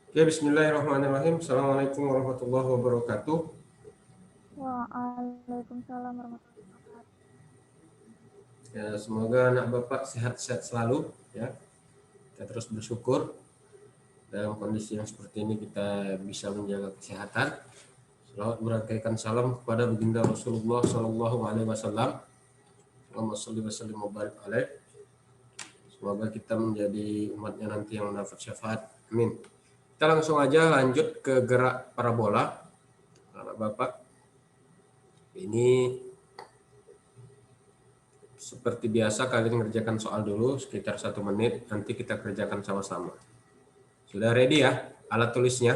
Oke, bismillahirrahmanirrahim. Assalamualaikum warahmatullahi wabarakatuh. Waalaikumsalam warahmatullahi wabarakatuh. Ya, semoga anak Bapak sehat-sehat selalu. Ya, kita terus bersyukur dalam kondisi yang seperti ini kita bisa menjaga kesehatan. Selawat berantakan salam kepada baginda Rasulullah Shallallahu Alaihi Wasallam. Allahumma sholli wa sallim wa barik alaih. Semoga kita menjadi umatnya nanti yang mendapat syafaat. Amin. Kita langsung aja lanjut ke gerak parabola, anak Bapak. Ini seperti biasa kalian ngerjakan soal dulu sekitar 1 menit, nanti kita kerjakan sama-sama. Sudah ready ya alat tulisnya?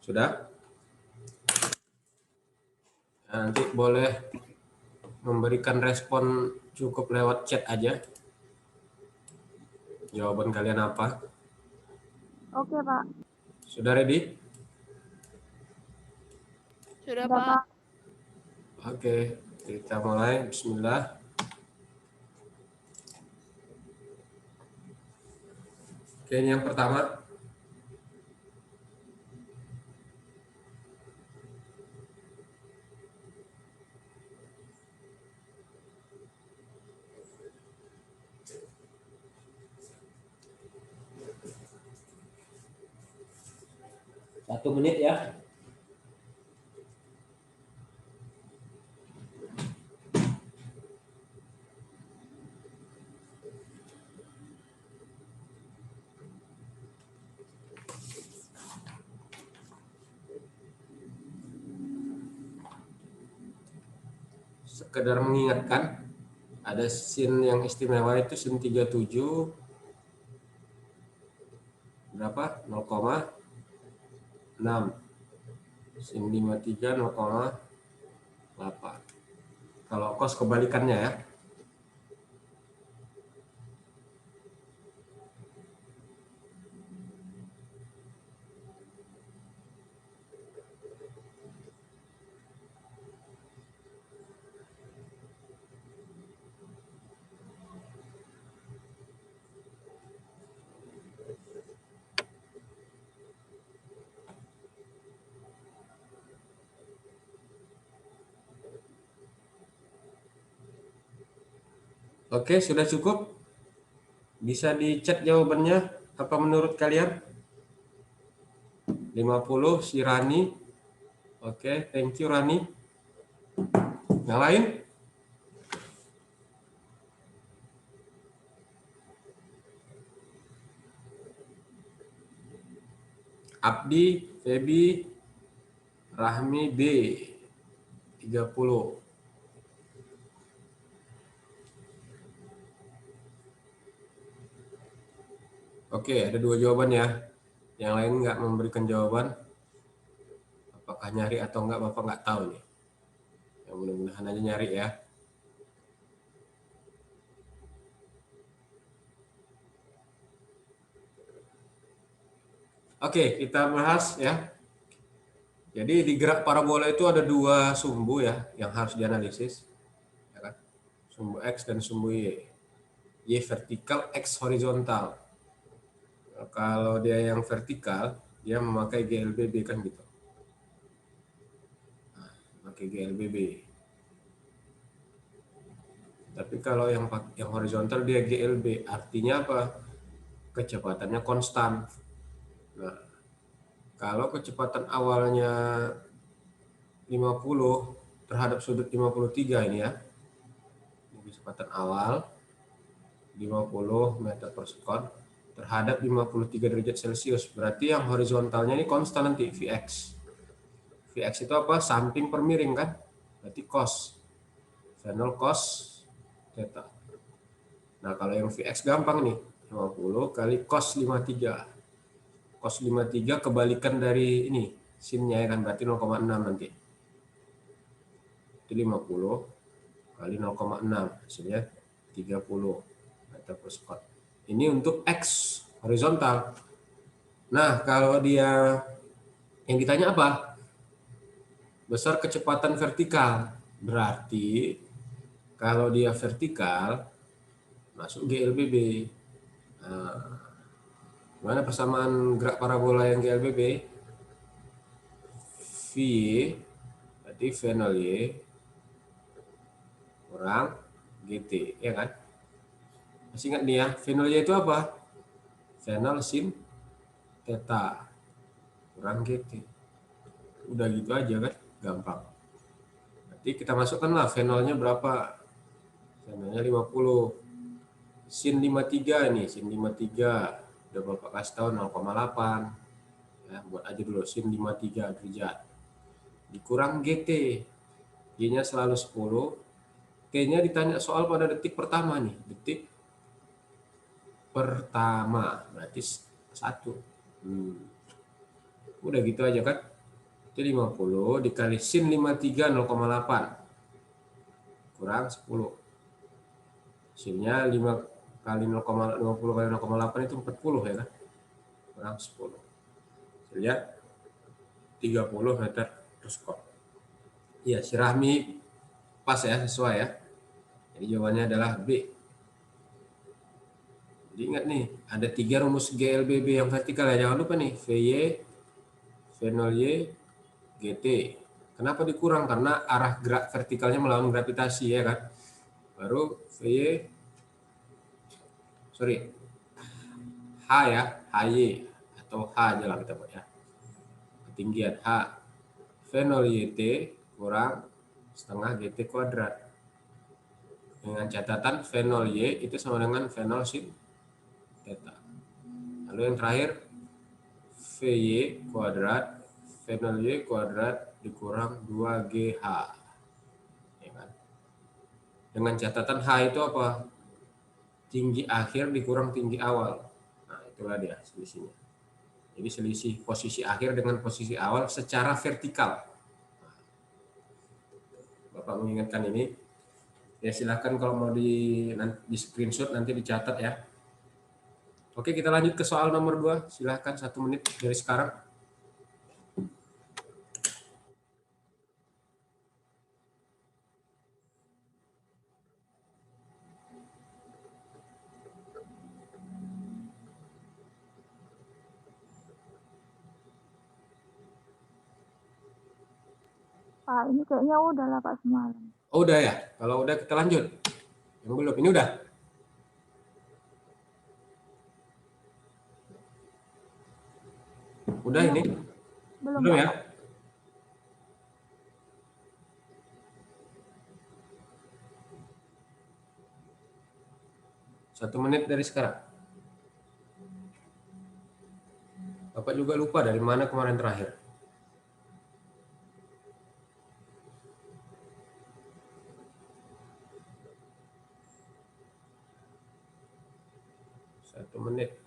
Sudah? Nah, nanti boleh memberikan respon cukup lewat chat aja. Jawaban kalian apa? Oke, Pak. Sudah ready? Sudah, Udah, Pak. Pak. Oke, kita mulai. Bismillah. Oke, ini yang pertama. Satu menit ya. Sekedar mengingatkan, ada scene yang istimewa itu scene 37 berapa? 0,6. Scene 53 0,8. Kalau kos kebalikannya ya. Oke, sudah cukup? Bisa di-chat jawabannya apa menurut kalian? 50 si Rani. Oke, thank you Rani. Yang lain? Abdi, Febi, Rahmi B. 30. Oke, ada 2 jawaban ya. Yang lain nggak memberikan jawaban. Apakah nyari atau enggak, Bapak nggak tahu nih. Yang mudah-mudahan aja nyari ya. Oke, kita bahas ya. Jadi di gerak parabola itu ada 2 sumbu ya yang harus dianalisis. Ya kan? Sumbu X dan sumbu Y. Y vertikal, X horizontal. Nah, kalau dia yang vertikal, dia memakai GLBB kan gitu. Nah, pakai GLBB. Tapi kalau yang horizontal dia GLB, artinya apa? Kecepatannya konstan. Nah, kalau kecepatan awalnya 50 terhadap sudut 53 ini ya. Ini kecepatan awal 50 meter per sekon terhadap 53 derajat Celcius. Berarti yang horizontalnya ini konstan nanti Vx. Vx itu apa? Samping per miring kan? Berarti cos. V0 cos theta. Nah, kalau yang Vx gampang nih. 50 kali cos 53. Cos 53 kebalikan dari ini. Sinnya ya kan, berarti 0,6 nanti. Itu 50 kali 0,6. Hasilnya 30 meter per sekon. Ini untuk X horizontal. Nah, kalau dia yang ditanya apa? Besar kecepatan vertikal. Berarti kalau dia vertikal masuk GLBB. Nah, gimana persamaan gerak parabola yang GLBB? V berarti V0 Y kurang GT, ya kan? Masih ingat nih ya, V0 Y itu apa? V0 sin theta kurang GT. Udah gitu aja kan, gampang. Berarti kita masukkanlah V0-nya berapa? V0-nya 50. Sin 53 nih, sin 53. Udah Bapak kasih tahu 0,8. Ya, buat aja dulu sin 53 derajat. Dikurang GT. G-nya selalu 10. T-nya ditanya soal pada detik pertama nih. Detik pertama. Berarti 1. Udah gitu aja kan. Itu 50 dikali sin 53 0,8. Kurang 10. Sinnya 5 kali 0,50 kali 0,8 itu 40 ya kan. Kurang 10. Lihat 30 meter per sekon. Iya, si Rahmi pas ya, sesuai ya. Jadi jawabannya adalah B. Jadi ingat nih, ada 3 rumus GLBB yang vertikal ya. Jangan lupa nih, VY, V0Y, GT. Kenapa dikurang? Karena arah gerak vertikalnya melawan gravitasi ya kan. Baru VY, sorry, H ya, HY atau H aja lah kita buat ya. Ketinggian H. V0YT kurang setengah GT kuadrat. Dengan catatan V0Y itu sama dengan V0 sin theta. Lalu yang terakhir VY kuadrat, V0Y kuadrat dikurang 2GH. Ya kan? Dengan catatan H itu apa? Tinggi akhir dikurang tinggi awal. Nah, itulah dia selisihnya. Jadi selisih posisi akhir dengan posisi awal secara vertikal. Bapak mengingatkan ini. Ya silahkan kalau mau di screenshot nanti dicatat ya. Oke, kita lanjut ke soal nomor 2. Silahkan 1 menit dari sekarang. Pak, ini kayaknya udah lah Pak semalam. Oh udah ya? Kalau udah kita lanjut. Yang belum, ini udah? Udah ini? Belum Belum Pak. ya? Satu menit dari sekarang. Bapak juga lupa dari mana kemarin terakhir. Satu menit.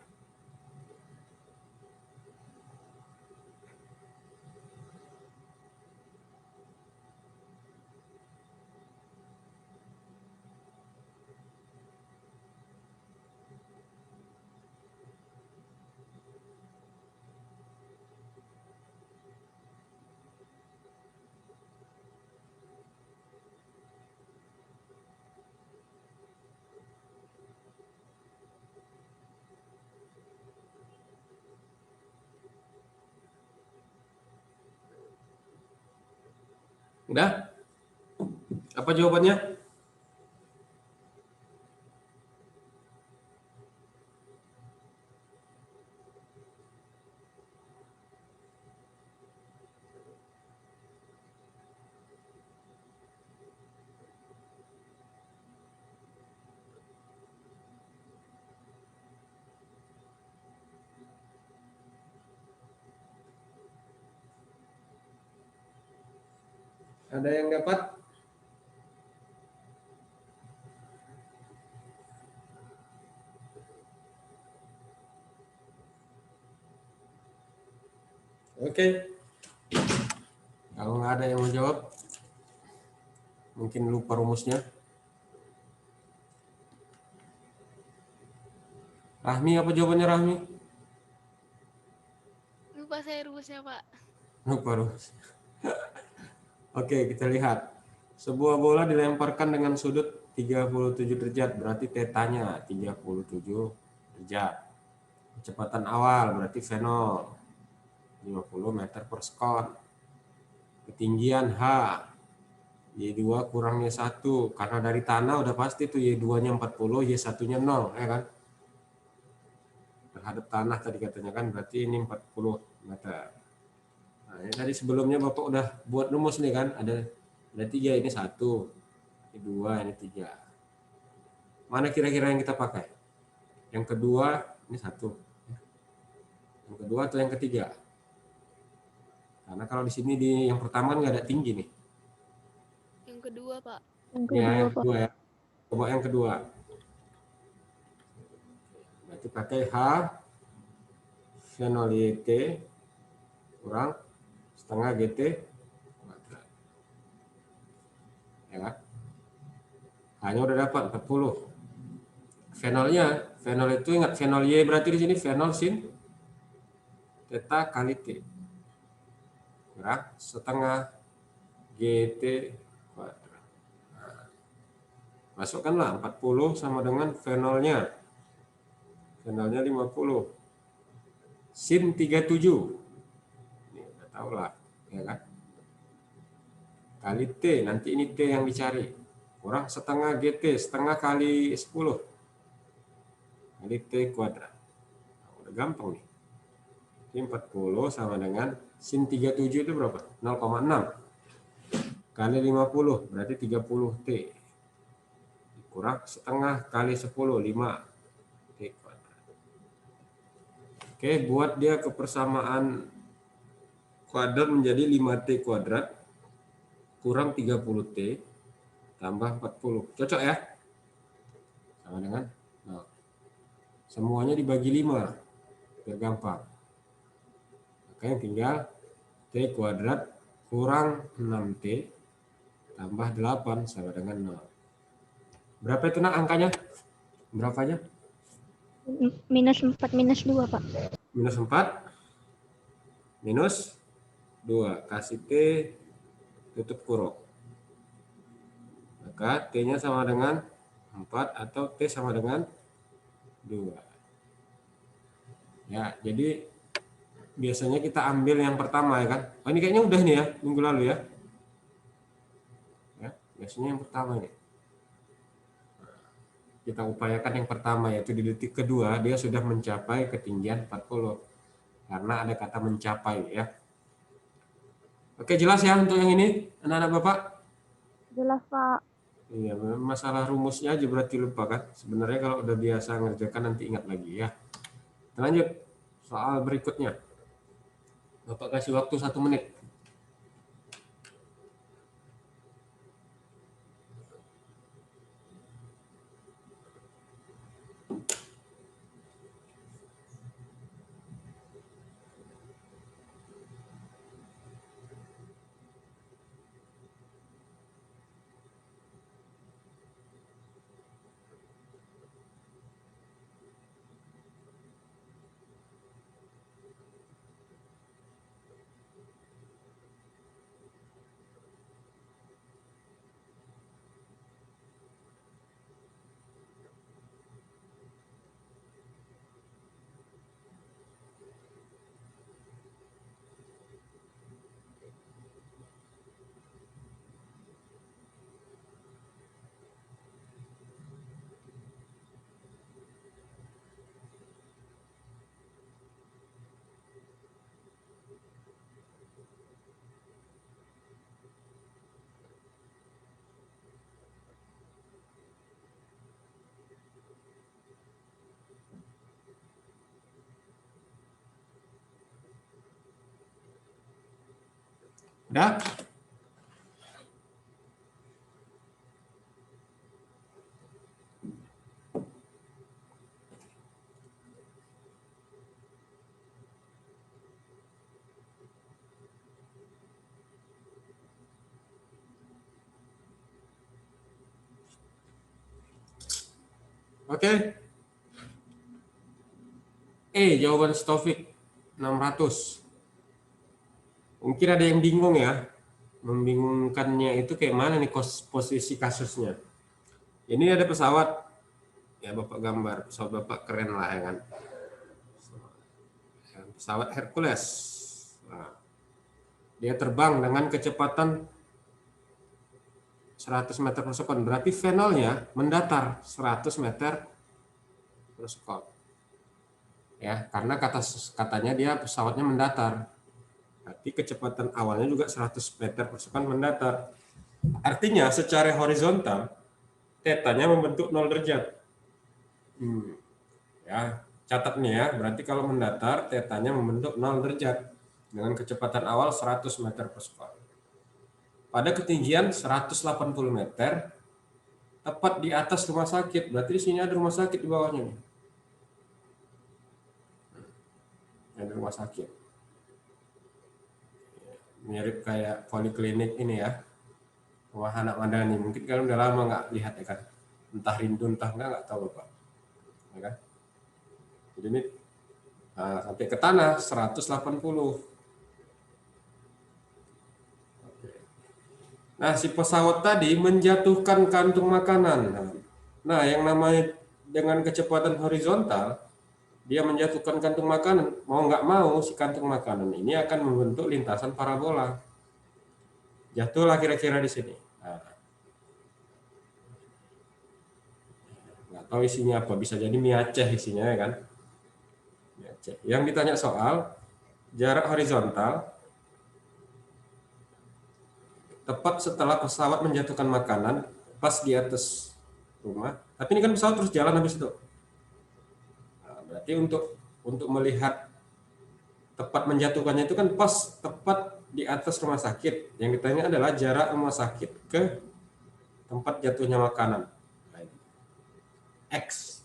Udah? Apa jawabannya? Ada yang dapat? Oke. Kalau nggak ada yang mau jawab, mungkin lupa rumusnya. Rahmi, apa jawabannya Rahmi? Lupa saya rumusnya, Pak. Lupa rumus. Oke, kita lihat. Sebuah bola dilemparkan dengan sudut 37 derajat, berarti tetanya 37 derajat. Kecepatan awal berarti V0 50 meter per sekon. Ketinggian H Y2 kurangnya 1, karena dari tanah udah pasti tuh Y2-nya 40, Y1-nya 0, ya kan? Terhadap tanah tadi katanya kan, berarti ini 40 meter. Nah, ini tadi sebelumnya Bapak udah buat rumus nih kan, ada 3, ini 1, ini 2, ini 3. Mana kira-kira yang kita pakai? Yang kedua, ini 1. Yang kedua atau yang ketiga? Karena kalau di sini di yang pertama kan nggak ada tinggi nih. Yang kedua, Pak. Yang Ya, kedua, yang Pak. kedua ya. Coba yang kedua. Berarti pakai H V0 YT kurang setengah GT kuadrat. Ya kan? Hanya udah dapat 40. V0-nya, V0 itu ingat V0 Y berarti di sini V0 sin theta kali T. Kurang setengah GT kuadrat. Nah, masukkanlah 40 sama dengan V0-nya. V0-nya 50. Sin 37. Ini udah tahu lah, ya kan? Kali T, nanti ini T yang dicari. Kurang setengah GT, setengah kali 10. Kali T kuadrat. Nah, udah gampang nih. Ini 40 sama dengan sin 37 itu berapa? 0,6. Kali 50, berarti 30 T. Kurang setengah kali 10, 5 T kuadrat. Oke, buat dia kepersamaan kuadrat menjadi 5T kuadrat kurang 30T tambah 40. Cocok ya? Sama dengan 0. Semuanya dibagi 5. Biar gampang. Makanya tinggal T kuadrat kurang 6T tambah 8 sama dengan 0. Berapa itu nak angkanya? Berapanya? Minus 4, minus 2, Pak. Minus 4. Minus 2. Kasih T, tutup kurung. Maka T-nya sama dengan 4 atau T sama dengan 2. Ya, jadi biasanya kita ambil yang pertama ya kan. Oh, ini kayaknya udah nih ya, minggu lalu ya. Ya, biasanya yang pertama ini. Kita upayakan yang pertama, yaitu di detik kedua dia sudah mencapai ketinggian 40. Karena ada kata mencapai ya. Oke, jelas ya untuk yang ini, anak-anak Bapak? Jelas, Pak. Iya, masalah rumusnya aja berarti lupa kan. Sebenarnya kalau udah biasa ngerjakan nanti ingat lagi ya. Kita lanjut soal berikutnya. Bapak kasih waktu 1 menit. Udah? Oke. Jawaban Stovik 600. Mungkin ada yang bingung ya. Membingungkannya itu kayak mana nih posisi kasusnya. Ini ada pesawat Ya Bapak gambar, pesawat Bapak keren lah ya kan. Pesawat Hercules. Nah, dia terbang dengan kecepatan 100 meter per sekon. Berarti venolnya mendatar 100 meter per sekon. Ya, karena katanya dia pesawatnya mendatar. Berarti kecepatan awalnya juga 100 meter per sekon mendatar. Artinya secara horizontal, tetanya membentuk 0 derajat. Ya, catat nih ya, berarti kalau mendatar, tetanya membentuk 0 derajat dengan kecepatan awal 100 meter per sekon. Pada ketinggian 180 meter, tepat di atas rumah sakit. Berarti di sini ada rumah sakit di bawahnya nih. Ada rumah sakit. Mirip kayak poliklinik ini ya. Rumah anak Madani. Mungkin kalian udah lama nggak lihat ya kan. Entah rindu, entah nggak tahu Bapak. Ya kan? Jadi ini sampai ke tanah 180. Nah, si pesawat tadi menjatuhkan kantung makanan. Nah, yang namanya dengan kecepatan horizontal, dia menjatuhkan kantung makanan. Mau nggak mau, si kantung makanan ini akan membentuk lintasan parabola. Jatuhlah kira-kira di sini. Nah, nggak tahu isinya apa, bisa jadi mie Aceh isinya ya kan. Mie Aceh. Yang ditanya soal jarak horizontal tepat setelah pesawat menjatuhkan makanan pas di atas rumah. Tapi ini kan pesawat terus jalan habis itu. Nah, berarti untuk melihat tepat menjatuhkannya itu kan pas tepat di atas rumah sakit. Yang ditanya adalah jarak rumah sakit ke tempat jatuhnya makanan. X.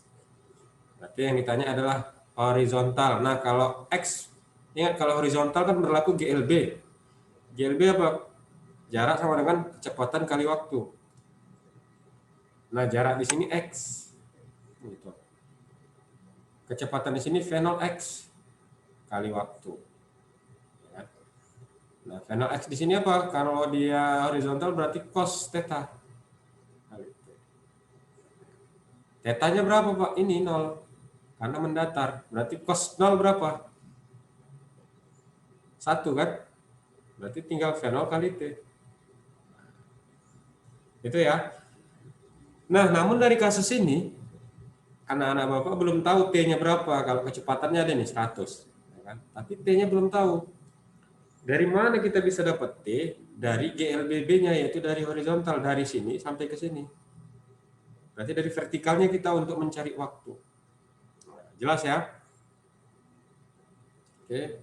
Berarti yang ditanya adalah horizontal. Nah, kalau X, ingat kalau horizontal kan berlaku GLB. GLB apa? Jarak sama dengan kecepatan kali waktu. Nah, jarak di sini X. Gitu. Kecepatan di sini V0 X kali waktu. Nah, V0 X di sini apa? Kalau dia horizontal berarti cos theta. Tetanya berapa, Pak? Ini 0. Karena mendatar. Berarti cos 0 berapa? 1 kan? Berarti tinggal V0 kali T. Itu ya. Nah, namun dari kasus ini, anak-anak Bapak belum tahu T-nya berapa. Kalau kecepatannya ada nih 100. Ya kan? Tapi T-nya belum tahu. Dari mana kita bisa dapat T? Dari GLBB-nya, yaitu dari horizontal. Dari sini sampai ke sini. Berarti dari vertikalnya kita untuk mencari waktu. Nah, jelas ya? Oke.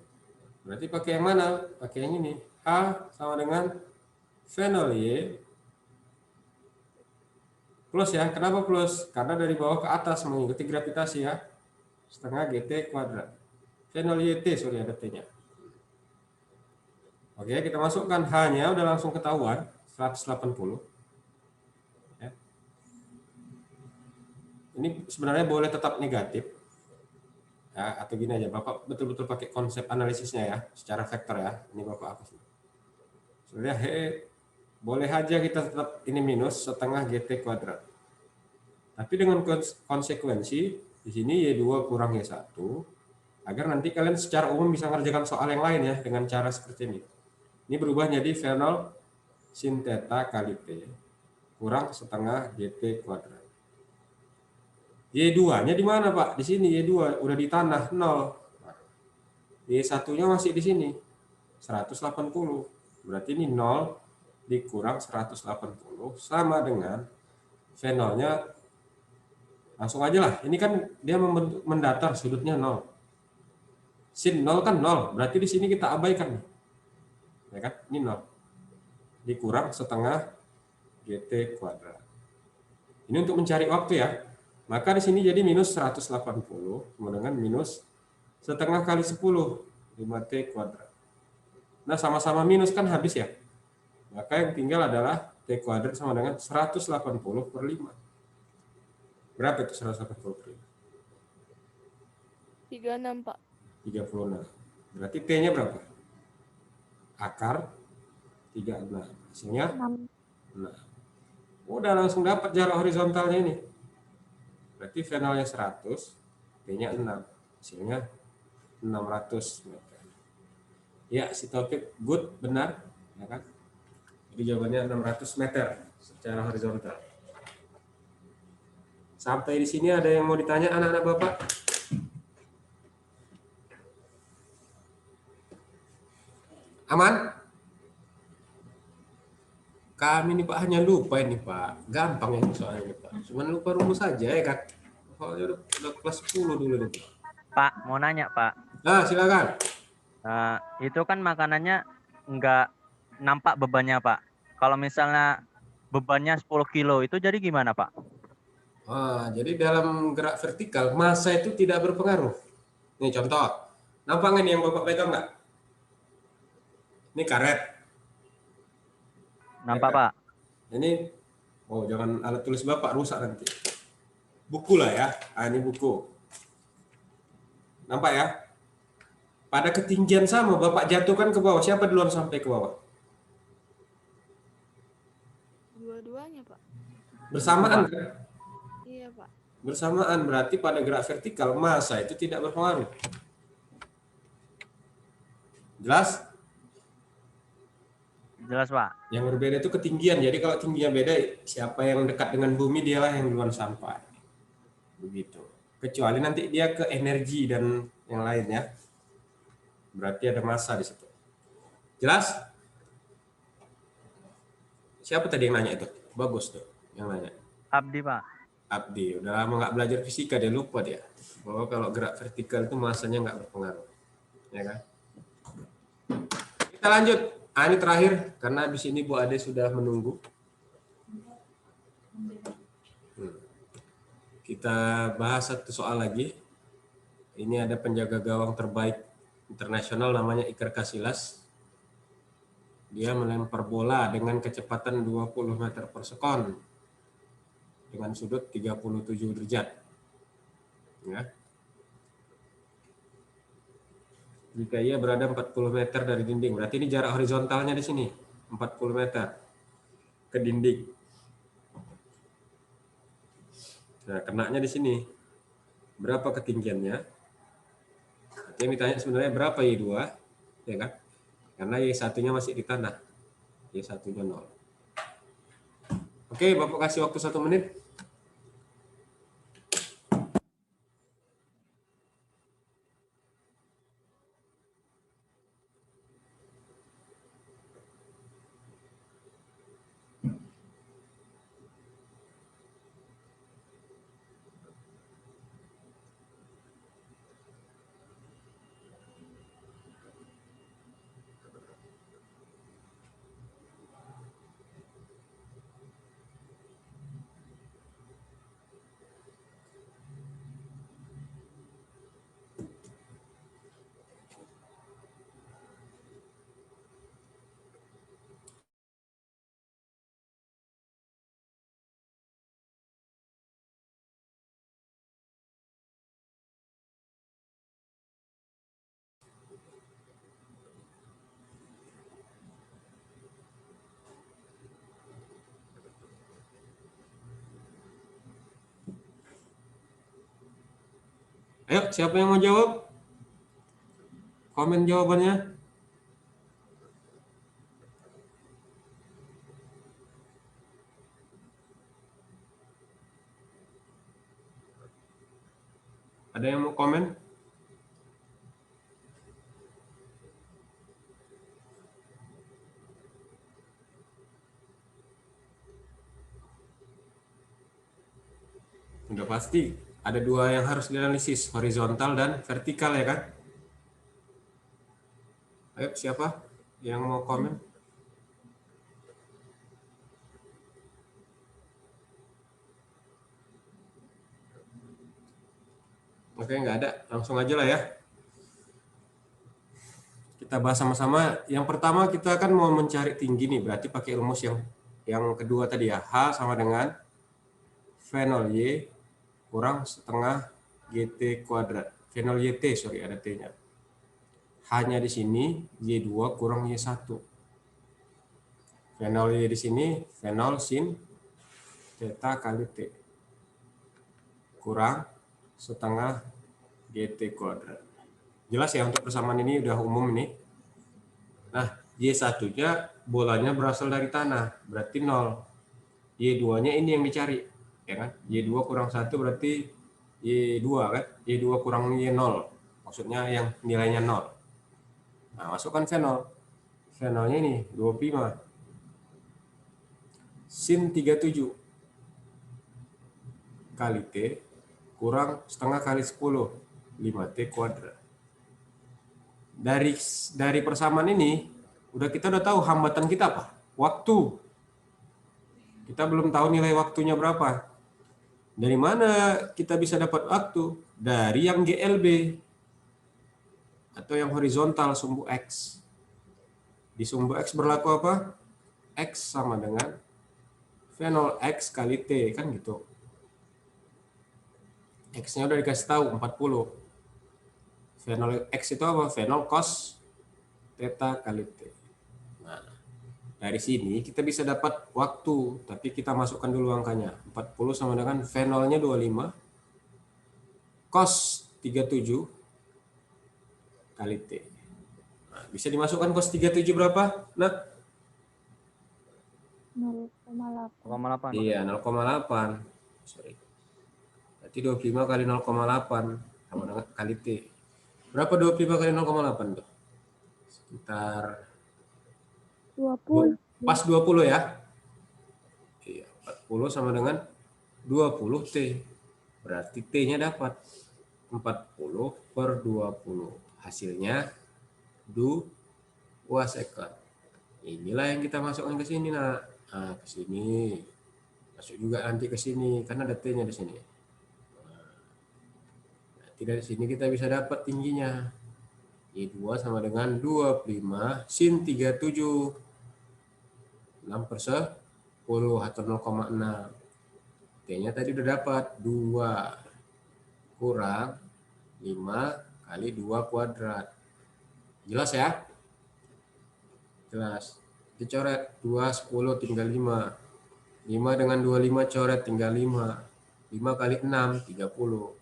Berarti pakai yang mana? Pakai yang ini. H sama dengan V0 Y plus ya. Kenapa plus? Karena dari bawah ke atas mengikuti gravitasi ya. Setengah GT kuadrat. V0 YT, sorry ada T-nya. Oke, kita masukkan H-nya udah langsung ketahuan. 180. Ya. Ini sebenarnya boleh tetap negatif. Ya, atau gini aja, Bapak betul-betul pakai konsep analisisnya ya. Secara vektor ya. Ini Bapak apa sih? Sebenarnya boleh aja kita tetap ini minus setengah GT kuadrat. Tapi dengan konsekuensi di sini Y2 kurang Y1 agar nanti kalian secara umum bisa mengerjakan soal yang lain ya dengan cara seperti ini. Ini berubah jadi V0 sin theta kali T kurang setengah GT kuadrat. Y2-nya di mana, Pak? Di sini Y2 udah di tanah 0. Y1-nya masih di sini 180. Berarti ini 0 dikurang 180 sama dengan V0-nya langsung aja lah. Ini kan dia mendatar sudutnya 0. Sin 0 kan 0. Berarti di sini kita abaikan. Ya kan? Ini 0. Dikurang setengah GT kuadrat. Ini untuk mencari waktu ya. Maka di sini jadi minus 180 sama dengan minus setengah kali 10 5T kuadrat. Nah, sama-sama minus kan habis ya. Maka yang tinggal adalah T kuadrat sama dengan 180 per 5. Berapa itu 180 per 5? 36, Pak. 36. Berarti T-nya berapa? Akar 36. Hasilnya 6. 6. Udah langsung dapat jarak horizontalnya ini. Berarti V0-nya 100, T-nya 6. Hasilnya 600 meter. Ya, si Taufik good, benar. Ya kan? Jadi jawabannya 600 meter secara horizontal. Sampai di sini ada yang mau ditanya anak-anak Bapak? Aman? Kami nih Pak hanya lupa ini Pak. Gampang ini soalnya Pak. Cuman lupa rumus saja ya kan. Soalnya udah kelas 10 dulu nih Pak. Pak, mau nanya Pak. Nah, silakan. Itu kan makanannya nggak nampak bebannya Pak. Kalau misalnya bebannya 10 kilo itu jadi gimana Pak? Jadi dalam gerak vertikal massa itu tidak berpengaruh. Nih contoh. Nampak nggak nih yang Bapak pegang nggak? Ini karet. Nampak Pak? Ini, jangan alat tulis Bapak rusak nanti. Buku lah ya. Ini buku. Nampak ya? Pada ketinggian sama Bapak jatuhkan ke bawah. Siapa duluan sampai ke bawah? Dua-duanya, Pak. Bersamaan kan? Iya, Pak. Bersamaan berarti pada gerak vertikal massa itu tidak berpengaruh. Jelas? Jelas Pak. Yang berbeda itu ketinggian. Jadi kalau tingginya beda, siapa yang dekat dengan bumi dialah yang duluan sampai. Begitu. Kecuali nanti dia ke energi dan yang lain ya. Berarti ada massa di situ. Jelas? Siapa tadi yang nanya itu? Bagus tuh yang nanya. Abdi Pak. Abdi, udah lama nggak belajar fisika, dia lupa dia. Bahwa kalau gerak vertikal itu massanya nggak berpengaruh. Ya kan? Kita lanjut. Ini terakhir, karena habis ini Bu Ade sudah menunggu. Kita bahas satu soal lagi. Ini ada penjaga gawang terbaik internasional namanya Iker Casillas. Dia melempar bola dengan kecepatan 20 meter per sekon dengan sudut 37 derajat. Ya. Jika ia berada 40 meter dari dinding, berarti ini jarak horizontalnya di sini 40 meter ke dinding. Nah, kenanya di sini. Berapa ketinggiannya? Yang ditanya sebenarnya berapa Y2, ya kan? Karena Y1-nya masih di tanah. Y1-nya 0. Oke, Bapak kasih waktu 1 menit. Ayo, siapa yang mau jawab? Komen jawabannya. Ada yang mau komen? Udah pasti. Ada dua yang harus dianalisis, horizontal dan vertikal ya kan? Ayo, siapa yang mau komen? Oke, nggak ada. Langsung aja lah ya. Kita bahas sama-sama. Yang pertama kita kan mau mencari tinggi nih, berarti pakai rumus yang kedua tadi ya. H sama dengan V0Y kurang setengah GT kuadrat. V0YT, sorry ada T-nya. H-nya di sini Y2 kurang Y1. V0Y di sini V0 sin theta kali T kurang setengah GT kuadrat. Jelas ya untuk persamaan ini udah umum ini. Nah, Y1-nya bolanya berasal dari tanah, berarti 0. Y2-nya ini yang dicari, ya kan? Y2 kurang 1 berarti Y2 kan? Y2 kurang Y0, maksudnya yang nilainya 0. Nah, masukkan V0. V0-nya ini 25. Sin 37 kali T kurang setengah kali 10, 5T kuadrat. Dari persamaan ini, kita udah tahu hambatan kita apa? Waktu. Kita belum tahu nilai waktunya berapa. Dari mana kita bisa dapat waktu? Dari yang GLB atau yang horizontal sumbu X. Di sumbu X berlaku apa? X sama dengan V0X kali T, kan gitu. X-nya udah dikasih tahu 40. V0X itu apa? V0 cos theta kali T. Nah, dari sini kita bisa dapat waktu, tapi kita masukkan dulu angkanya. 40 sama dengan V0-nya 25 cos 37 kali T. Nah, bisa dimasukkan cos 37 berapa? Nah, 0,8. 0,8. iya, 0,8. Sorry. Berarti 25 kali 0,8 sama dengan kali T. Berapa 25 kali 0,8 tuh? Sekitar 20. pas 20 ya. Iya, 40 sama dengan 20 T. Berarti T-nya dapat 40 per 20. Hasilnya 2 second. Inilah yang kita masukkan ke sini, nak. Nah, ke sini. Masuk juga nanti ke sini karena ada T-nya di sini. Nanti dari sini kita bisa dapat tingginya. Y2 sama dengan 25 sin 37. 6 per 10 atau 0,6. T-nya tadi udah dapat 2 kurang 5 kali 2 kuadrat. Jelas ya? Jelas. Dicoret 2, 10 tinggal 5. 5 dengan 25 coret tinggal 5. 5 kali 6, 30.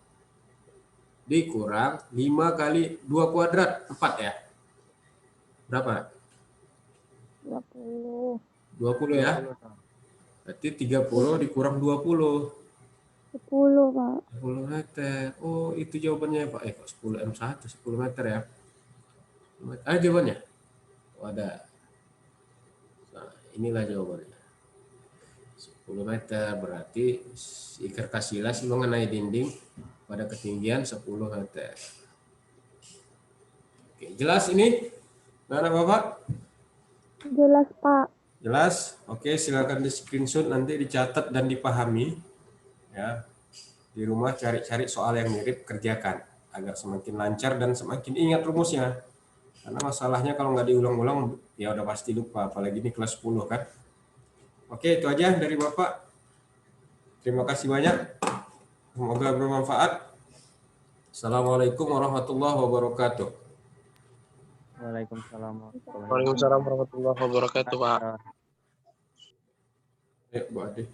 Dikurang 5 kali 2 kuadrat, 4 ya? Berapa? 20. 20 ya? Berarti 30 dikurang 20. 10, Pak. 10 meter. Oh, itu jawabannya, Pak. Kok 10 M1, 10 meter ya? Ada jawabannya? Oh, ada. Nah, inilah jawabannya. 10 meter berarti ikat Casillas mengenai dinding pada ketinggian 10 meter. Oke, jelas ini? Mana Bapak? Jelas, Pak. Jelas? Oke, silakan di screenshot, nanti dicatat dan dipahami. Ya. Di rumah cari-cari soal yang mirip, kerjakan agar semakin lancar dan semakin ingat rumusnya. Karena masalahnya kalau nggak diulang-ulang ya udah pasti lupa, apalagi ini kelas 10 kan. Oke, itu aja dari Bapak. Terima kasih banyak. Semoga bermanfaat. Assalamualaikum warahmatullahi wabarakatuh. Waalaikumsalam warahmatullahi Waalaikumsalam warahmatullahi wabarakatuh, Pak. wabarakatuh. Ya, Bu Ade.